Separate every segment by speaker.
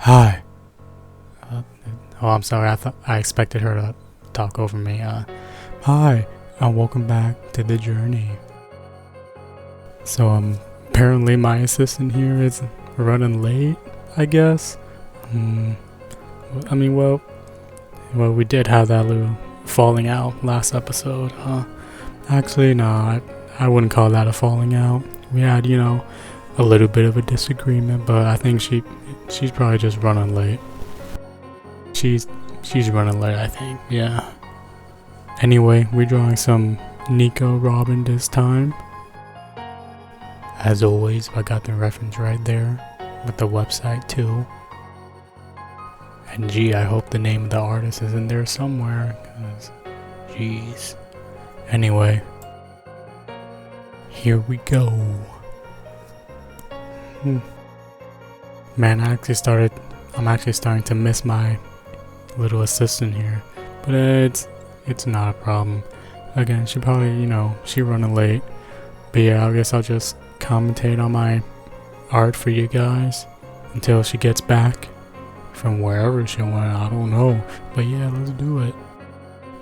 Speaker 1: Hi. Uh, oh, I'm sorry. I expected her to talk over me. Hi, and welcome back to the journey. So, apparently my assistant here is running late, I guess. We did have that little falling out last episode. Actually, no, I wouldn't call that a falling out. We had, a little bit of a disagreement, but I think she's probably just running late. She's running late, I think. Yeah. Anyway, we're drawing some Nico Robin this time. As always, I got the reference right there with the website too. And gee, I hope the name of the artist is in there somewhere, cause jeez. Anyway, here we go. Man, I'm actually starting to miss my little assistant here, but it's not a problem. Again, she probably, she running late, but yeah, I guess I'll just commentate on my art for you guys until she gets back from wherever she went. I don't know, but yeah, let's do it.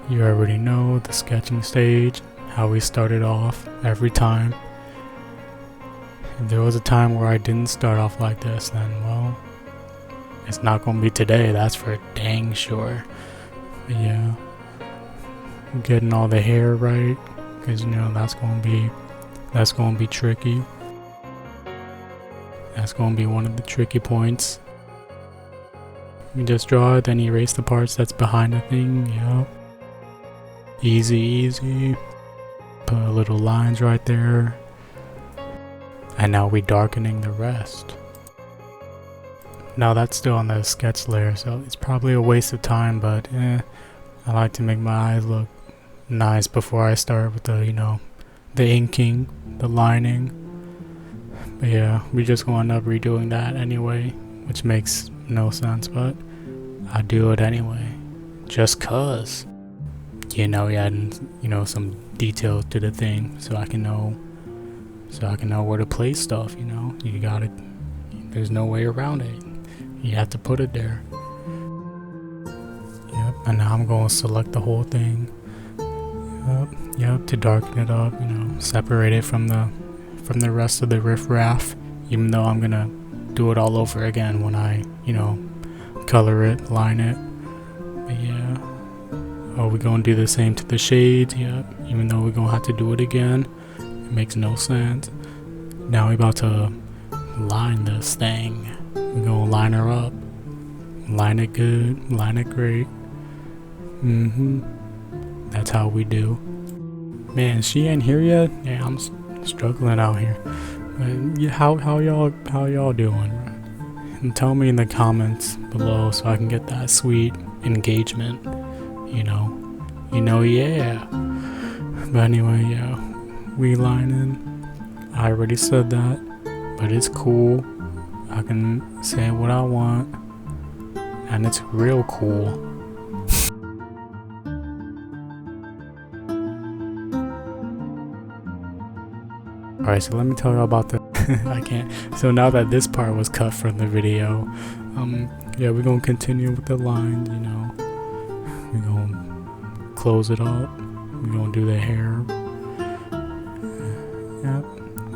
Speaker 1: You already know the sketching stage, how we started off every time. If there was a time where I didn't start off like this, then well, it's not gonna be today, that's for dang sure. But yeah, getting all the hair right, because that's gonna be tricky. That's gonna be one of the tricky points. You just draw it, then erase the parts that's behind the thing. Yep. Easy. Put little lines right there. And now we're darkening the rest. Now that's still on the sketch layer, so it's probably a waste of time, but I like to make my eyes look nice before I start with the inking, the lining. But yeah, we're just going to end up redoing that anyway, which makes no sense, but I do it anyway. Just cause. Adding, some detail to the thing so I can know where to place stuff, You got it. There's no way around it. You have to put it there. Yep, and now I'm going to select the whole thing. Yep, to darken it up, separate it from the rest of the riffraff, even though I'm going to do it all over again when I, color it, line it. But yeah. Oh, we're going to do the same to the shades, yep, even though we're going to have to do it again. It makes no sense. Now we're about to line this thing. We're going to line her up. Line it good, line it great. That's how we do. Man, she ain't here yet? Yeah, I'm struggling out here. But how y'all doing? And tell me in the comments below so I can get that sweet engagement. Yeah. But anyway, yeah, we lining. I already said that, but it's cool. I can say what I want, and it's real cool. Alright, so let me tell you about the I can't. So now that this part was cut from the video, yeah, we're gonna continue with the lines, We're gonna close it up. We're gonna do the hair. Yep.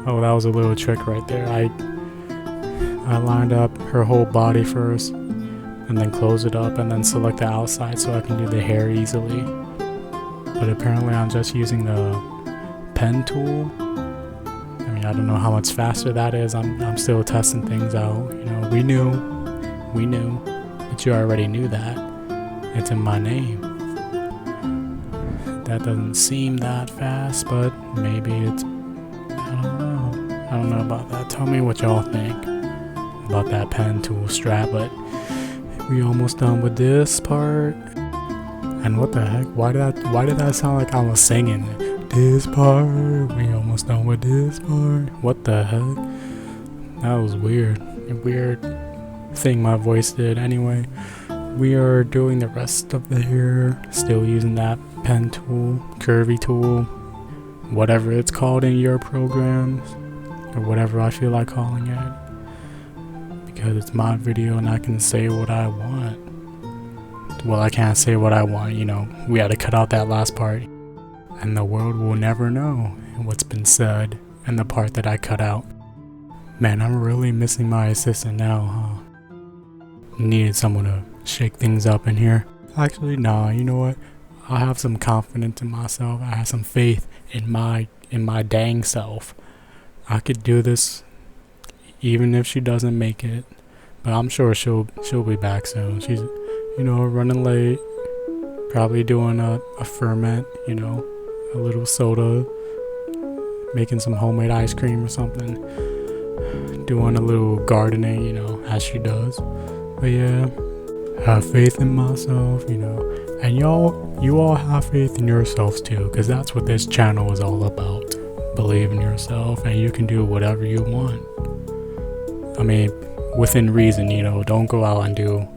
Speaker 1: Oh, that was a little trick right there. I lined up her whole body first, and then close it up, and then select the outside so I can do the hair easily. But apparently I'm just using the pen tool. I don't know how much faster that is. I'm still testing things out. We knew, but you already knew that. It's in my name. That doesn't seem that fast, but maybe it's, I don't know about that. Tell me what y'all think about that pen tool strap, but we almost done with this part. And what the heck? Why did that sound like I was singing it? This part, we almost done with this part. What the heck? That was weird. A weird thing my voice did. Anyway, we are doing the rest of the hair, still using that pen tool, curvy tool, whatever it's called in your programs, or whatever I feel like calling it. because it's my video and I can say what I want. Well, I can't say what I want, you know. We had to cut out that last part. And the world will never know what's been said and the part that I cut out. Man, I'm really missing my assistant now, huh? Needed someone to shake things up in here. Actually, nah, you know what? I have some confidence in myself. I have some faith in my dang self. I could do this even if she doesn't make it. But I'm sure she'll be back soon. She's, you know, running late. Probably doing a ferment, you know, a little soda. Making some homemade ice cream or something. Doing a little gardening, you know, as she does. But yeah, have faith in myself, you know. And you all have faith in yourselves too, because that's what this channel is all about. Believe in yourself and you can do whatever you want. I mean, within reason, you know. Don't go out and do,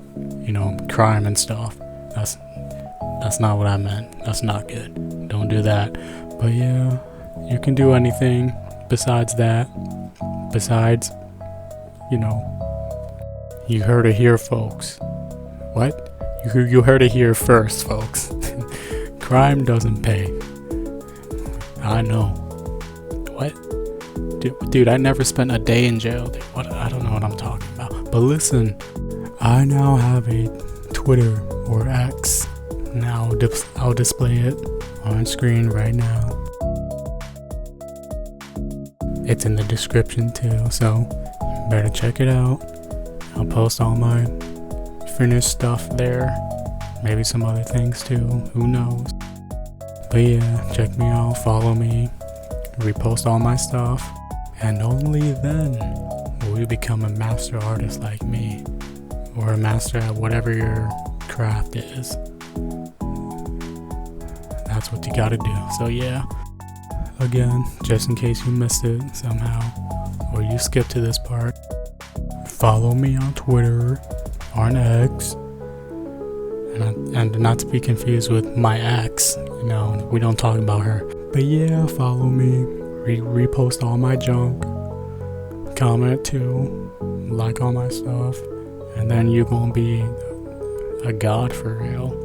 Speaker 1: you know, crime and stuff. That's not what I meant. That's not good. Don't do that. But yeah, you can do anything besides that. Besides, you know, you heard it here, folks. What? You heard it here first, folks. Crime doesn't pay. I know. What? Dude, I never spent a day in jail. Dude, what? I don't know what I'm talking about. But listen, I now have a Twitter or X. Now I'll display it on screen right now. It's in the description too, so better check it out. I'll post all my finished stuff there. Maybe some other things too, who knows. But yeah, check me out, follow me, repost all my stuff, and only then will you become a master artist like me, or a master at whatever your craft is. That's what you gotta do. So yeah, again, just in case you missed it somehow, or you skipped to this part, follow me on Twitter, on X, and not to be confused with my ex, you know, we don't talk about her. But yeah, follow me, repost all my junk, comment too, like all my stuff, and then you're gonna be a god for real.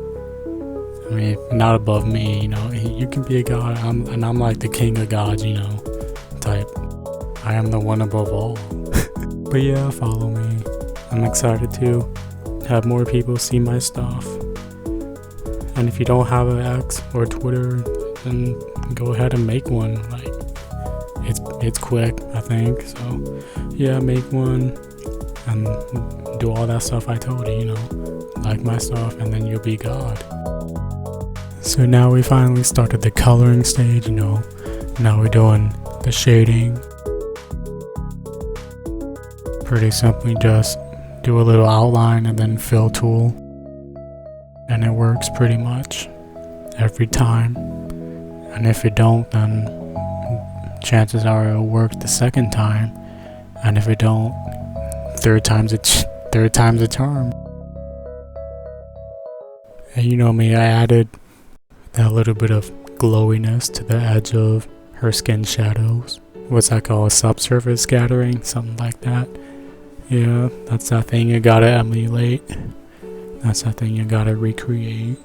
Speaker 1: I mean, not above me, you know, you can be a god, and I'm like the king of gods, you know, type. I am the one above all. But yeah, follow me. I'm excited to have more people see my stuff. And if you don't have an X or Twitter, then go ahead and make one. Like, it's quick, I think. So yeah, make one and do all that stuff I told you, you know, like my stuff, and then you'll be God. So now we finally started the coloring stage, you know. Now we're doing the shading. Pretty simply just do a little outline and then fill tool. And it works pretty much every time. And if it don't, then chances are it'll work the second time. And if it don't, third time's a charm. And you know me, I added that little bit of glowiness to the edge of her skin shadows. What's that called? Subsurface scattering? Something like that. Yeah, that's that thing you gotta emulate. That's that thing you gotta recreate.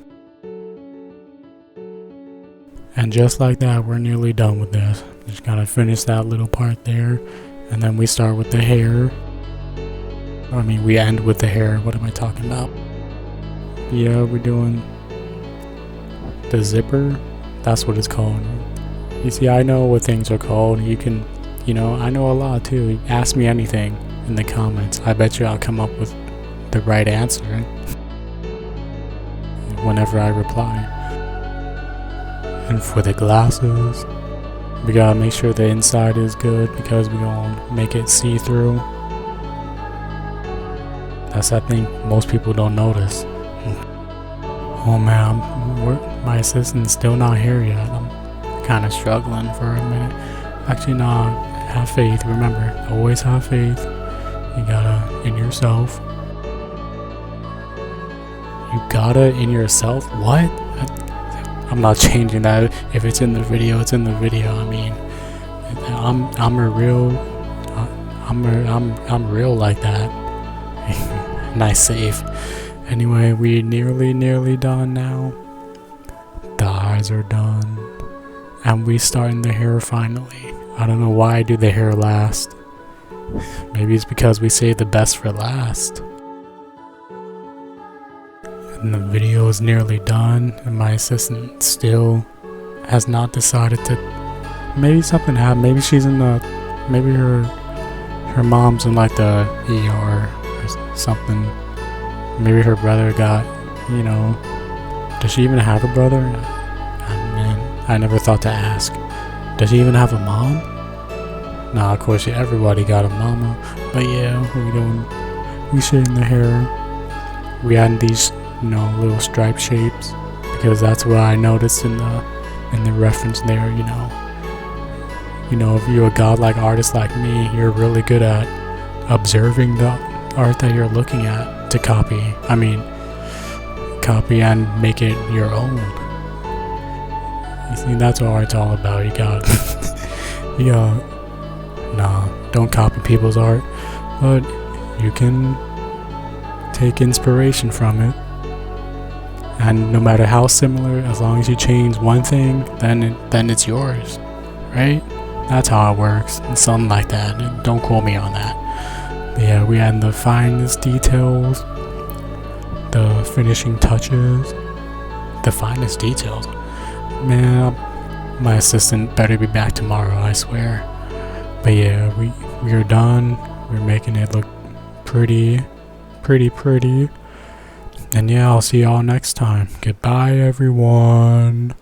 Speaker 1: And just like that, we're nearly done with this. Just gotta finish that little part there. And then we start with the hair. I mean, we end with the hair. What am I talking about? Yeah, we're doing the zipper. That's what it's called. You see, I know what things are called. You can, you know, I know a lot too. Ask me anything in the comments. I bet you I'll come up with the right answer whenever I reply. And for the glasses, we gotta make sure the inside is good because we're gonna make it see-through. That's, I think, most people don't notice. Oh man, my assistant's still not here yet. I'm kind of struggling for a minute. Actually, no, have faith. Remember, always have faith. You gotta in yourself. You gotta in yourself? What? I'm not changing that. If it's in the video, it's in the video. I mean, I'm real like that. Nice save. Anyway, we nearly done now. The eyes are done. And we starting the hair finally. I don't know why I do the hair last. Maybe it's because we save the best for last. And the video is nearly done, and my assistant still has not decided to. Maybe something happened. Maybe she's in the. Maybe her mom's in like the ER or something. Maybe her brother got, you know. Does she even have a brother? Man, I never thought to ask. Does she even have a mom? Nah, of course, everybody got a mama. But yeah, we shaving the hair. We added these, you know, little stripe shapes because that's what I noticed in the reference there. You know, if you're a godlike artist like me, you're really good at observing the art that you're looking at to copy. Copy and make it your own. You see, that's what art's all about. Nah, don't copy people's art, but you can take inspiration from it. And no matter how similar, as long as you change one thing, then it's yours, right? That's how it works. It's something like that. Don't quote me on that. But yeah, we had the finest details, the finishing touches, the finest details. Man, my assistant better be back tomorrow, I swear. But yeah, we are done. We're making it look pretty. And yeah, I'll see y'all next time. Goodbye, everyone.